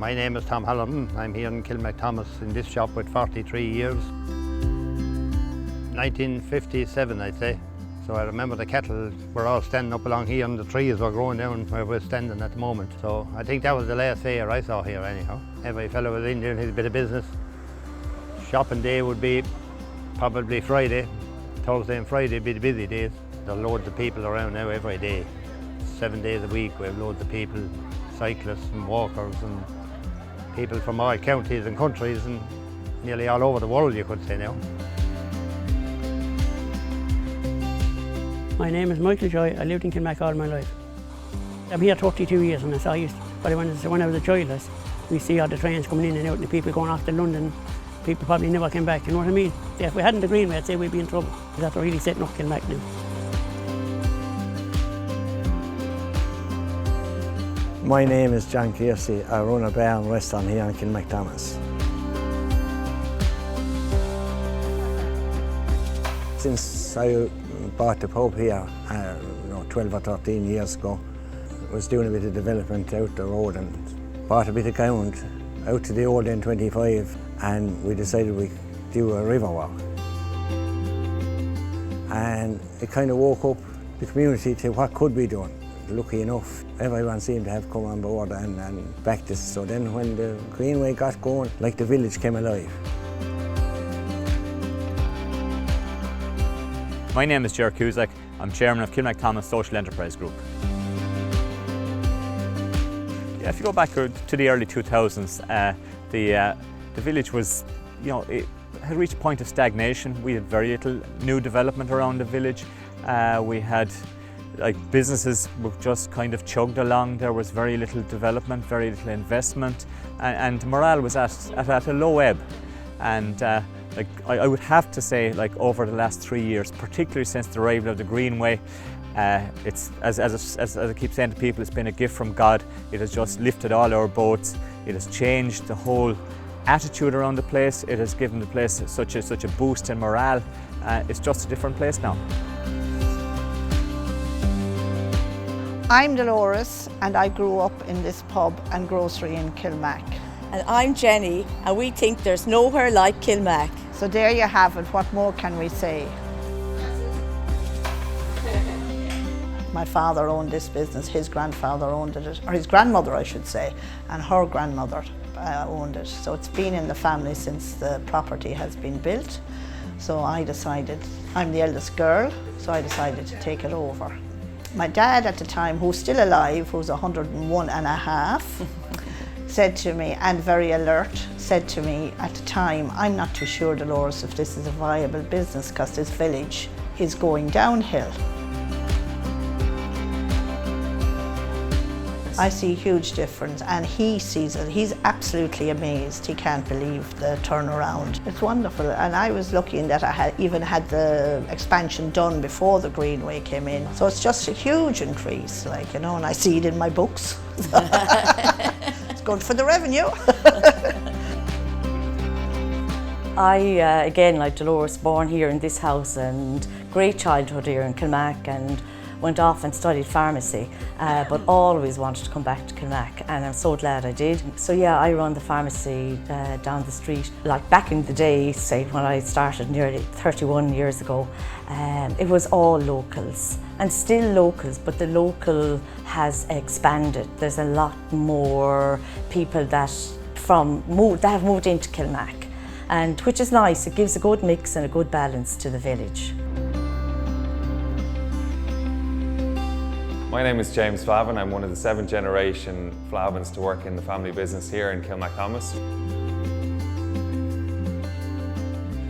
My name is Tom Holloman. I'm here in Kilmacthomas in this shop with 43 years. 1957, I'd say. So I remember the cattle were all standing up along here and the trees were growing down where we're standing at the moment. So I think that was the last fair I saw here anyhow. Every fellow was in there and had a bit of business. Shopping day would be probably Friday. Thursday and Friday would be the busy days. There are loads of people around now every day. 7 days a week we have loads of people, cyclists and walkers and people from all counties and countries and nearly all over the world, you could say now. My name is Mojo Joy. I lived in Kilmac all my life. I'm here 32 years and but when I was a child, we see all the trains coming in and out and the people going off to London. People probably never came back, you know what I mean? Yeah, if we hadn't the Greenway, I'd say we'd be in trouble. Because that's really setting up Kilmac now. My name is John Kearsey. I run a bar and restaurant here in Kilmacthomas. Since I bought the pub here 12 or 13 years ago, I was doing a bit of development out the road and bought a bit of ground out to the old N25 and we decided we'd do a river walk. And it kind of woke up the community to what could be done. Lucky enough, everyone seemed to have come on board and backed us. So then when the Greenway got going, like the village came alive. My name is Jarek. I'm chairman of Kilmacthomas Social Enterprise Group. Yeah, if you go back to the early 2000s, the village was, it had reached a point of stagnation. We had very little new development around the village. We had businesses were just kind of chugged along. There was very little development, very little investment, and morale was at a low ebb. And I would have to say, over the last 3 years, particularly since the arrival of the Greenway, it's as I keep saying to people, it's been a gift from God. It has just lifted all our boats. It has changed the whole attitude around the place. It has given the place such a boost in morale. It's just a different place now. I'm Dolores and I grew up in this pub and grocery in Kilmac. And I'm Jenny and we think there's nowhere like Kilmac. So there you have it, what more can we say? My father owned this business, his grandfather owned it, or his grandmother I should say, and her grandmother owned it. So it's been in the family since the property has been built. So I decided, I'm the eldest girl, so I decided to take it over. My dad at the time, who's still alive, who's 101 and a half, said to me, and very alert, said to me at the time, I'm not too sure, Dolores, if this is a viable business because this village is going downhill. I see a huge difference and he sees it. He's absolutely amazed. He can't believe the turnaround. It's wonderful and I was lucky in that I even had the expansion done before the Greenway came in. So it's just a huge increase, and I see it in my books. It's good for the revenue. I, again, like Dolores, born here in this house and great childhood here in Kilmac and went off and studied pharmacy, but always wanted to come back to Kilmac and I'm so glad I did. So yeah, I run the pharmacy down the street. Like back in the day, say when I started nearly 31 years ago, it was all locals and still locals, but the local has expanded. There's a lot more people that have moved into Kilmac, and which is nice. It gives a good mix and a good balance to the village. My name is James Flavin. I'm one of the 7th generation Flavins to work in the family business here in Kilmacthomas.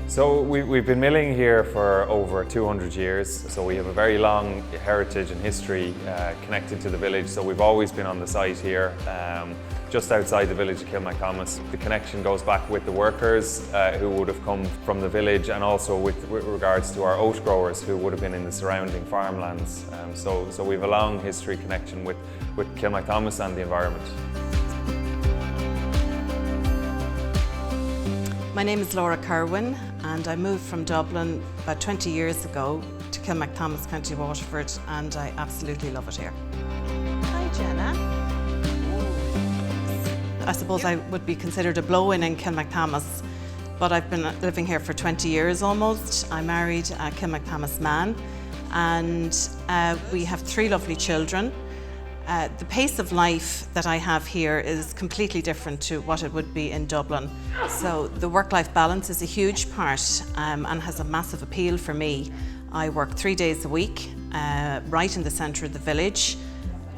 So we've been milling here for over 200 years, so we have a very long heritage and history connected to the village, so we've always been on the site here. Just outside the village of Kilmacthomas. The connection goes back with the workers who would have come from the village and also with regards to our oat growers who would have been in the surrounding farmlands. So we have a long history connection with Kilmacthomas and the environment. My name is Laura Kerwin and I moved from Dublin about 20 years ago to Kilmacthomas, County Waterford, and I absolutely love it here. Hi Jenna. I suppose I would be considered a blow-in in Kilmacthomas, but I've been living here for 20 years almost. I married a Kilmacthomas man, and we have 3 lovely children. The pace of life that I have here is completely different to what it would be in Dublin. So the work-life balance is a huge part and has a massive appeal for me. I work 3 days a week, right in the centre of the village.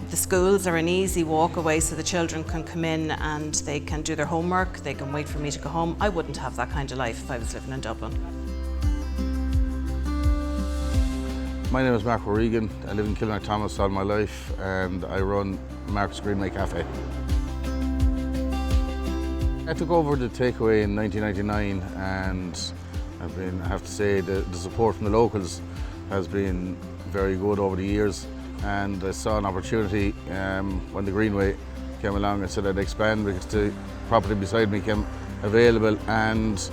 The schools are an easy walk away, so the children can come in and they can do their homework, they can wait for me to go home. I wouldn't have that kind of life if I was living in Dublin. My name is Mark O'Regan. I live in Kilmacthomas all my life, and I run Mark's Greenway Cafe. I took over the takeaway in 1999, and I have to say the support from the locals has been very good over the years. And I saw an opportunity when the Greenway came along. I said I'd expand because the property beside me came available, and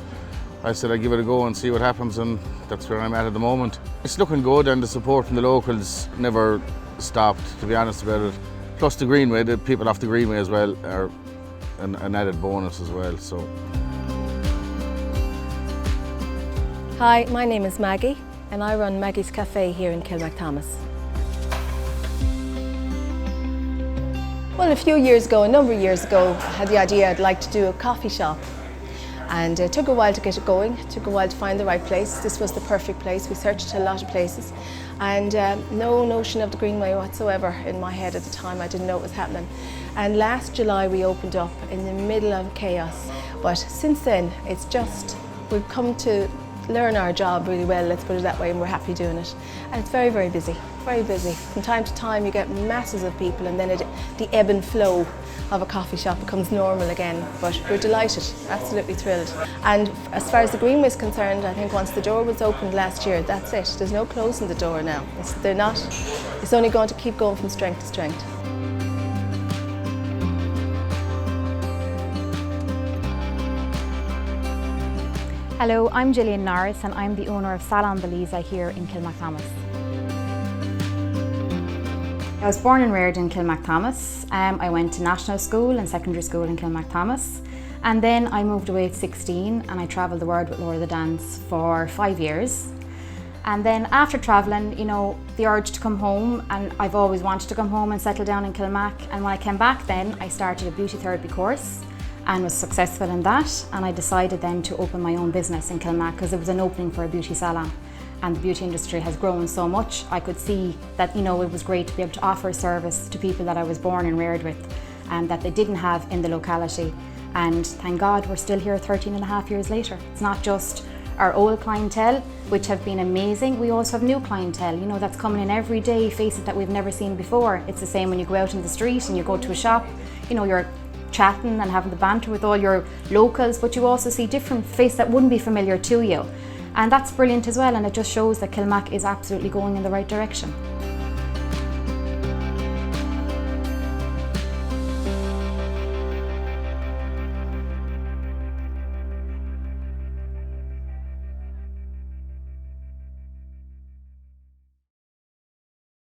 I said I'd give it a go and see what happens, and that's where I'm at the moment. It's looking good, and the support from the locals never stopped, to be honest about it. Plus the Greenway, the people off the Greenway as well are an added bonus as well. So. Hi, my name is Maggie, and I run Maggie's Cafe here in Kilmacthomas. Well, a number of years ago, I had the idea I'd like to do a coffee shop. And it took a while to get it going, it took a while to find the right place. This was the perfect place. We searched a lot of places, and no notion of the Greenway whatsoever in my head at the time. I didn't know what was happening. And last July we opened up in the middle of chaos. But since then, it's just, we've come to learn our job really well, let's put it that way, and we're happy doing it. And it's very, very busy, very busy. From time to time you get masses of people, and then the ebb and flow of a coffee shop becomes normal again. But we're delighted, absolutely thrilled. And as far as the Greenway is concerned, I think once the door was opened last year, that's it. There's no closing the door now. It's only going to keep going from strength to strength. Hello, I'm Jillian Norris, and I'm the owner of Salon Beliza here in Kilmacthomas. I was born and reared in Kilmacthomas. I went to national school and secondary school in Kilmacthomas, and then I moved away at 16 and I travelled the world with Laura the Dance for 5 years. And then after travelling, you know, the urge to come home, and I've always wanted to come home and settle down in Kilmac, and when I came back then I started a beauty therapy course and was successful in that, and I decided then to open my own business in Kilmac because there was an opening for a beauty salon, and the beauty industry has grown so much. I could see that, you know, it was great to be able to offer a service to people that I was born and reared with and that they didn't have in the locality. And thank God we're still here 13 and a half years later. It's not just our old clientele, which have been amazing. We also have new clientele, you know, that's coming in every day, faces that we've never seen before. It's the same when you go out in the street and you go to a shop, you know, you're chatting and having the banter with all your locals, but you also see different faces that wouldn't be familiar to you. And that's brilliant as well, and it just shows that Kilmac is absolutely going in the right direction.